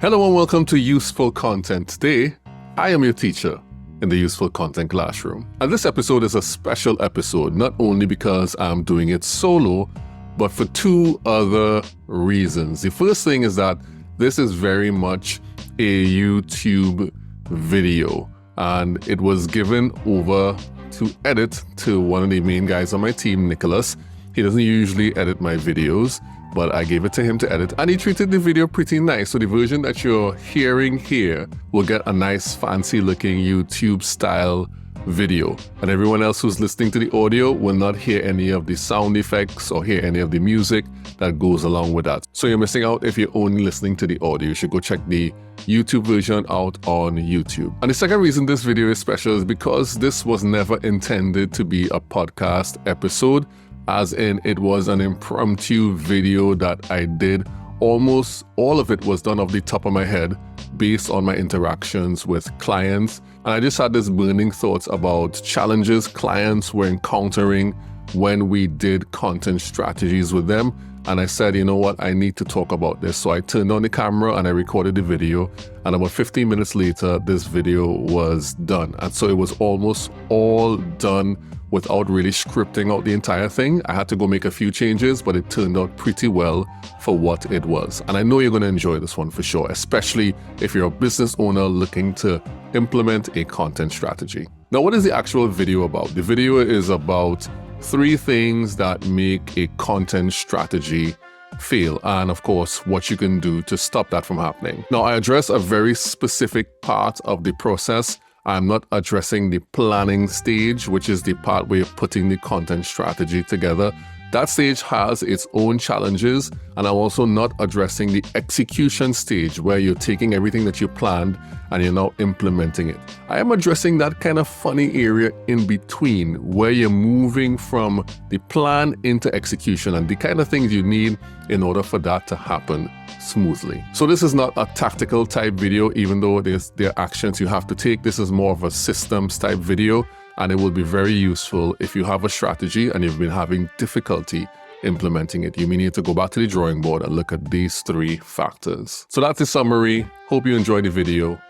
Hello and welcome to Useful Content. Today, I am your teacher in the Useful Content Classroom. And this episode is a special episode, not only because I'm doing it solo, but for two other reasons. The first thing is that this is very much a YouTube video, and it was given over to edit to one of the main guys on my team, Nicholas. He doesn't usually edit my videos, but I gave it to him to edit, and he treated the video pretty nice. So the version that you're hearing here will get a nice fancy looking YouTube style video, and everyone else who's listening to the audio will not hear any of the sound effects or hear any of the music that goes along with that. So you're missing out if you're only listening to the audio. You should go check the YouTube version out on YouTube. And the second reason this video is special is because this was never intended to be a podcast episode, as in it was an impromptu video that I did. Almost all of it was done off the top of my head based on my interactions with clients. And I just had this burning thoughts about challenges clients were encountering when we did content strategies with them. And I said, you know what, I need to talk about this. So I turned on the camera and I recorded the video. And about 15 minutes later, this video was done. And so it was almost all done without really scripting out the entire thing. I had to go make a few changes, but it turned out pretty well for what it was. And I know you're going to enjoy this one for sure, especially if you're a business owner looking to implement a content strategy. Now, what is the actual video about? The video is about 3 things that make a content strategy fail, and of course, what you can do to stop that from happening. Now, I address a very specific part of the process. I'm not addressing the planning stage, which is the part where you're putting the content strategy together. That stage has its own challenges, and I'm also not addressing the execution stage where you're taking everything that you planned and you're now implementing it. I am addressing that kind of funny area in between where you're moving from the plan into execution and the kind of things you need in order for that to happen smoothly. So this is not a tactical type video, even though there are actions you have to take. This is more of a systems type video, and it will be very useful if you have a strategy and you've been having difficulty implementing it. You may need to go back to the drawing board and look at these 3 factors. So that's the summary. Hope you enjoyed the video.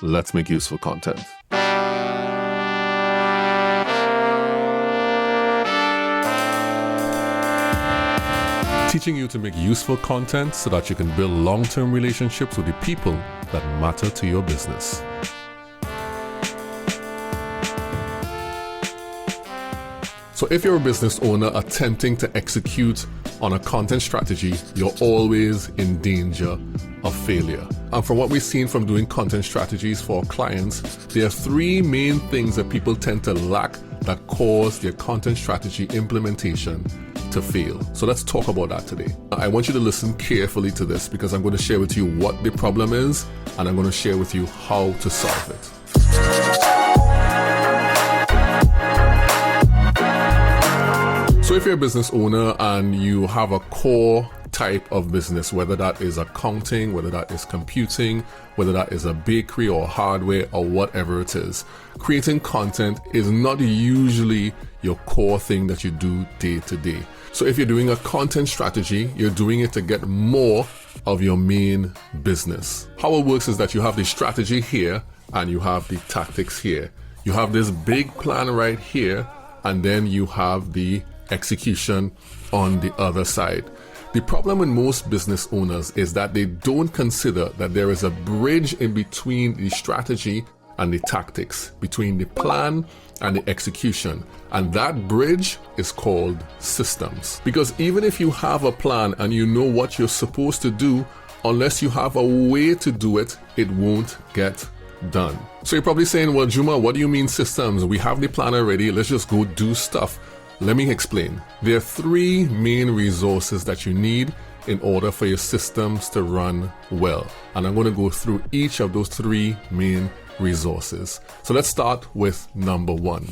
Let's make useful content. Teaching you to make useful content so that you can build long-term relationships with the people that matter to your business. So if you're a business owner attempting to execute on a content strategy, you're always in danger of failure. And from what we've seen from doing content strategies for our clients, there are 3 main things that people tend to lack that cause their content strategy implementation to fail. So let's talk about that today. I want you to listen carefully to this because I'm going to share with you what the problem is, and I'm going to share with you how to solve it. So if you're a business owner and you have a core type of business, whether that is accounting, whether that is computing, whether that is a bakery or hardware or whatever it is, creating content is not usually your core thing that you do day to day. So if you're doing a content strategy, you're doing it to get more of your main business. How it works is that you have the strategy here and you have the tactics here. You have this big plan right here, and then you have the execution on the other side. The problem with most business owners is that they don't consider that there is a bridge in between the strategy and the tactics, between the plan and the execution. And that bridge is called systems. Because even if you have a plan and you know what you're supposed to do, unless you have a way to do it, it won't get done. So you're probably saying, well, Juma, what do you mean systems? We have the plan already. Let's just go do stuff. Let me explain. There are 3 main resources that you need in order for your systems to run well. And I'm going to go through each of those 3 main resources. So let's start with number 1.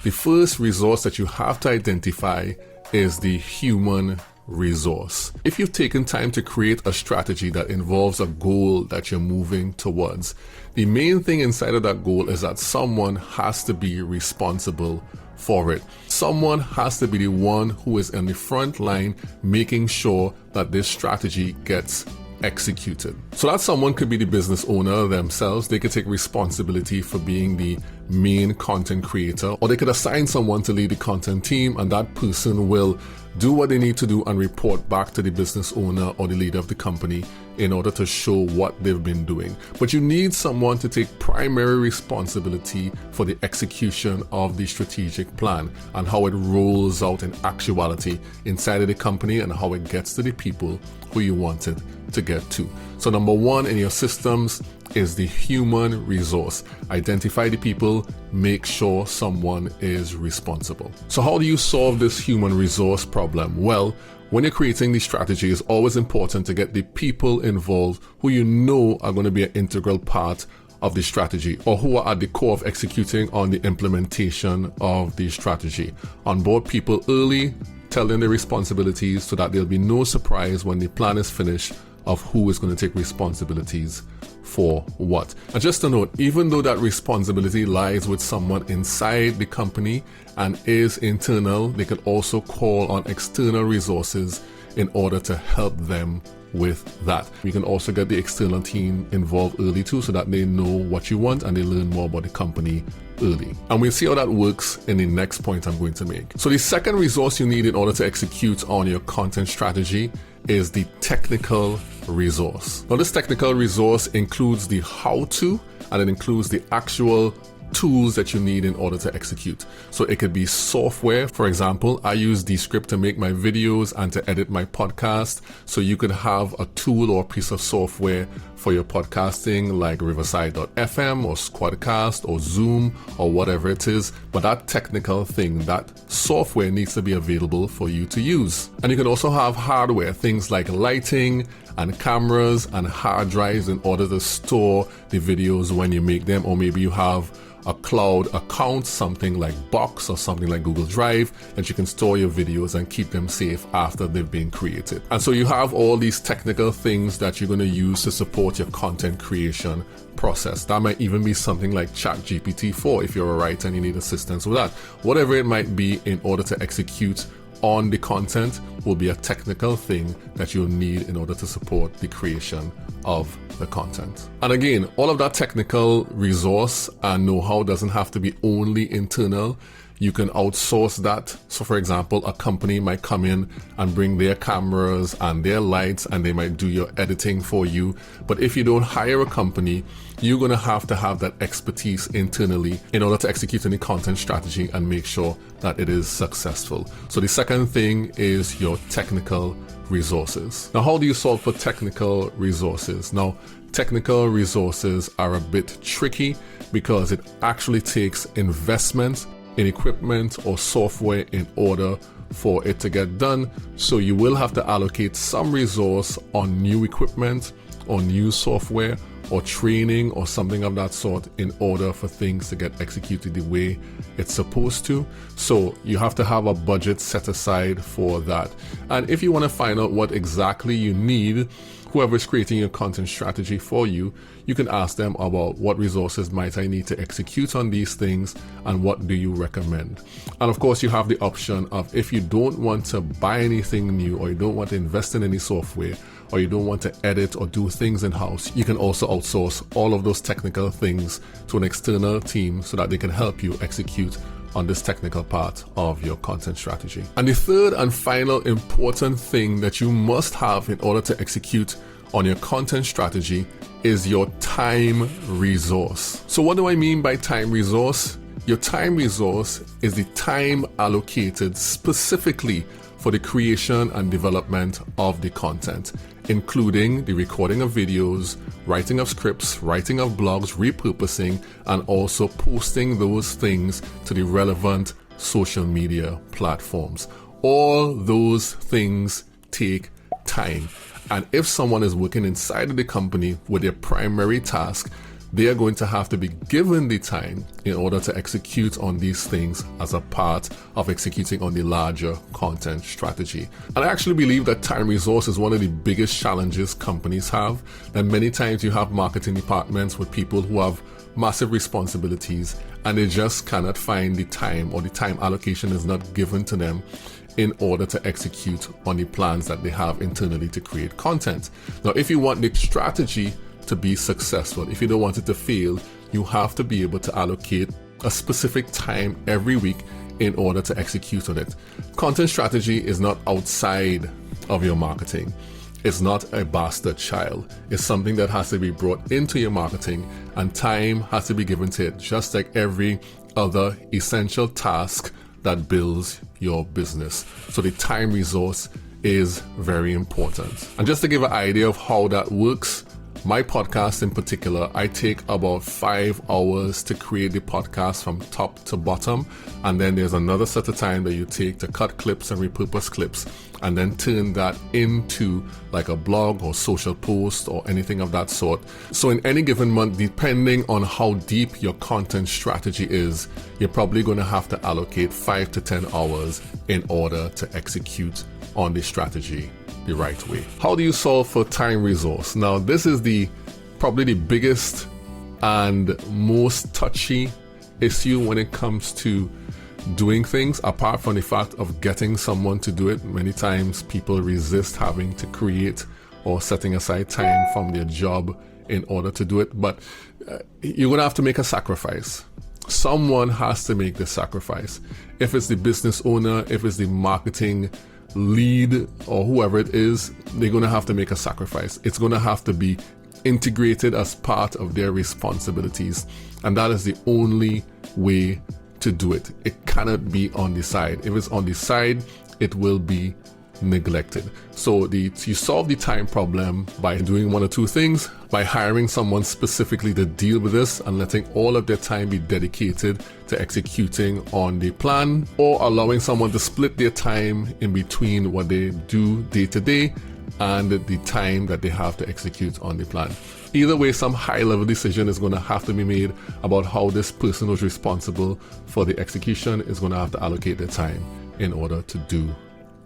The first resource that you have to identify is the human resource. If you've taken time to create a strategy that involves a goal that you're moving towards, the main thing inside of that goal is that someone has to be responsible for it. Someone has to be the one who is in the front line making sure that this strategy gets executed. So that someone could be the business owner themselves. They could take responsibility for being the main content creator, or they could assign someone to lead the content team, and that person will do what they need to do and report back to the business owner or the leader of the company in order to show what they've been doing. But you need someone to take primary responsibility for the execution of the strategic plan and how it rolls out in actuality inside of the company and how it gets to the people who you want it to get to. So number one in your systems is the human resource. Identify the people, make sure someone is responsible. So how do you solve this human resource problem? Well, when you're creating the strategy, it's always important to get the people involved who you know are going to be an integral part of the strategy, or who are at the core of executing on the implementation of the strategy. Onboard people early, tell them their responsibilities so that there'll be no surprise when the plan is finished of who is going to take responsibilities for what. And just a note, even though that responsibility lies with someone inside the company and is internal, they could also call on external resources in order to help them with that. You can also get the external team involved early too, so that they know what you want and they learn more about the company early. And we'll see how that works in the next point I'm going to make. So the second resource you need in order to execute on your content strategy is the technical resource. Now, this technical resource includes the how-to, and it includes the actual tools that you need in order to execute. So it could be software. For example, I use Descript to make my videos and to edit my podcast. So you could have a tool or a piece of software for your podcasting like Riverside.fm or Squadcast or Zoom or whatever it is. But that technical thing, that software needs to be available for you to use. And you can also have hardware, things like lighting and cameras and hard drives in order to store the videos when you make them, or maybe you have a cloud account, something like Box or something like Google Drive, that you can store your videos and keep them safe after they've been created. And so you have all these technical things that you're going to use to support your content creation process. That might even be something like ChatGPT-4 if you're a writer and you need assistance with that. Whatever it might be in order to execute on the content will be a technical thing that you'll need in order to support the creation of the content. And again, all of that technical resource and know-how doesn't have to be only internal. You can outsource that. So for example, a company might come in and bring their cameras and their lights and they might do your editing for you. But if you don't hire a company, you're going to have that expertise internally in order to execute any content strategy and make sure that it is successful. So the second thing is your technical resources. Now, how do you solve for technical resources? Now, technical resources are a bit tricky because it actually takes investment in equipment or software in order for it to get done. So you will have to allocate some resource on new equipment or new software or training or something of that sort in order for things to get executed the way it's supposed to. So you have to have a budget set aside for that. And if you want to find out what exactly you need, whoever is creating your content strategy for you, you can ask them about what resources might I need to execute on these things and what do you recommend. And of course, you have the option of, if you don't want to buy anything new or you don't want to invest in any software or you don't want to edit or do things in-house, you can also outsource all of those technical things to an external team so that they can help you execute on this technical part of your content strategy. And the third and final important thing that you must have in order to execute on your content strategy is your time resource. So what do I mean by time resource? Your time resource is the time allocated specifically for the creation and development of the content, including the recording of videos, writing of scripts, writing of blogs, repurposing, and also posting those things to the relevant social media platforms. All those things take time. And if someone is working inside of the company with their primary task, they are going to have to be given the time in order to execute on these things as a part of executing on the larger content strategy. And I actually believe that time resource is one of the biggest challenges companies have. That many times you have marketing departments with people who have massive responsibilities and they just cannot find the time, or the time allocation is not given to them in order to execute on the plans that they have internally to create content. Now, if you want the strategy to be successful, if you don't want it to fail, you have to be able to allocate a specific time every week in order to execute on it. Content strategy is not outside of your marketing. It's not a bastard child. It's something that has to be brought into your marketing, and time has to be given to it, just like every other essential task that builds your business. So the time resource is very important. And just to give an idea of how that works, my podcast in particular, I take about 5 hours to create the podcast from top to bottom. And then there's another set of time that you take to cut clips and repurpose clips, and then turn that into like a blog or social post or anything of that sort. So in any given month, depending on how deep your content strategy is, you're probably going to have to allocate 5 to 10 hours in order to execute on the strategy the right way. How do you solve for time resource? Now, this is probably the biggest and most touchy issue when it comes to doing things. Apart from the fact of getting someone to do it, many times people resist having to create or setting aside time from their job in order to do it. But you're going to have to make a sacrifice. Someone has to make the sacrifice. If it's the business owner, if it's the marketing lead, or whoever it is, they're going to have to make a sacrifice. It's going to have to be integrated as part of their responsibilities. And that is the only way to do it. It cannot be on the side. If it's on the side, it will be neglected. So you solve the time problem by doing one or two things: by hiring someone specifically to deal with this and letting all of their time be dedicated to executing on the plan, or allowing someone to split their time in between what they do day to day and the time that they have to execute on the plan. Either way, some high-level decision is going to have to be made about how this person who's responsible for the execution is going to have to allocate their time in order to do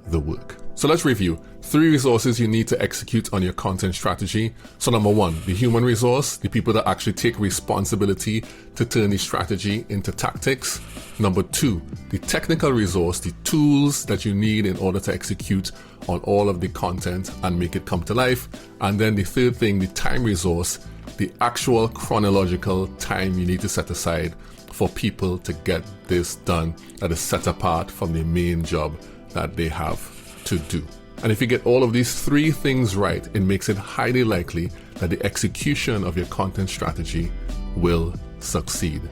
the work. So let's review 3 resources you need to execute on your content strategy. So number 1, the human resource, the people that actually take responsibility to turn the strategy into tactics. Number 2, the technical resource, the tools that you need in order to execute on all of the content and make it come to life. And then the third thing, the time resource, the actual chronological time you need to set aside for people to get this done, that is set apart from the main job that they have to do. And if you get all of these 3 things right, it makes it highly likely that the execution of your content strategy will succeed.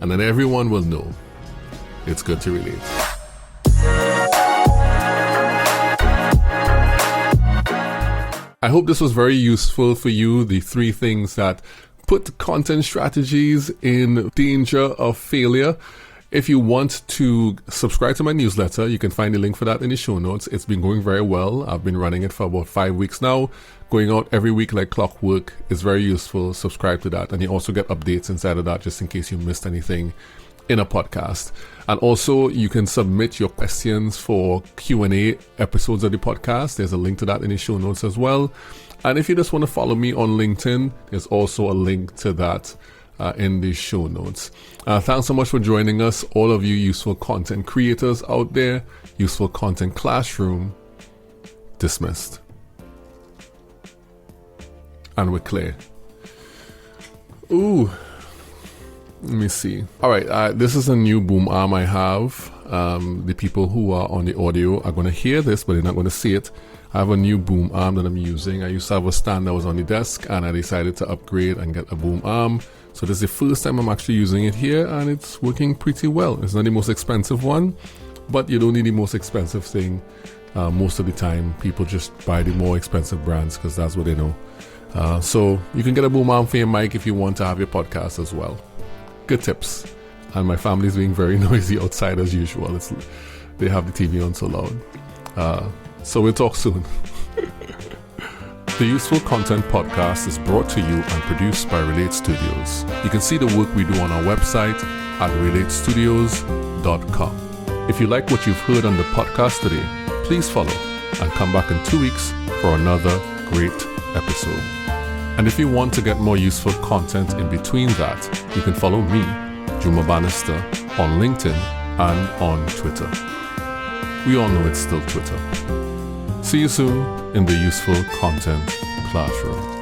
And then everyone will know it's good to relate. I hope this was very useful for you, the 3 things that put content strategies in danger of failure. If you want to subscribe to my newsletter, you can find the link for that in the show notes. It's been going very well. I've been running it for about 5 weeks now, going out every week like clockwork. It's very useful. Subscribe to that. And you also get updates inside of that just in case you missed anything in a podcast. And also you can submit your questions for Q&A episodes of the podcast. There's a link to that in the show notes as well. And if you just want to follow me on LinkedIn, there's also a link to that in the show notes. Thanks so much for joining us, all of you useful content creators out there. Useful Content Classroom dismissed. And we're clear. Ooh, let me see. All right, this is a new boom arm I have. The people who are on the audio are going to hear this, but they're not going to see it. I have a new boom arm that I'm using. I used to have a stand that was on the desk, and I decided to upgrade and get a boom arm. So this is the first time I'm actually using it here, and it's working pretty well. It's not the most expensive one, but you don't need the most expensive thing. Most of the time, people just buy the more expensive brands because that's what they know. So you can get a boom arm for your mic if you want to have your podcast as well. Good tips. And my family's being very noisy outside as usual. They have the TV on so loud. So we'll talk soon. The Useful Content Podcast is brought to you and produced by Relate Studios. You can see the work we do on our website at relatestudios.com. If you like what you've heard on the podcast today, please follow and come back in 2 weeks for another great episode. And if you want to get more useful content in between that, you can follow me, Juma Bannister, on LinkedIn and on Twitter. we all know it's still Twitter. See you soon in the Useful Content Classroom.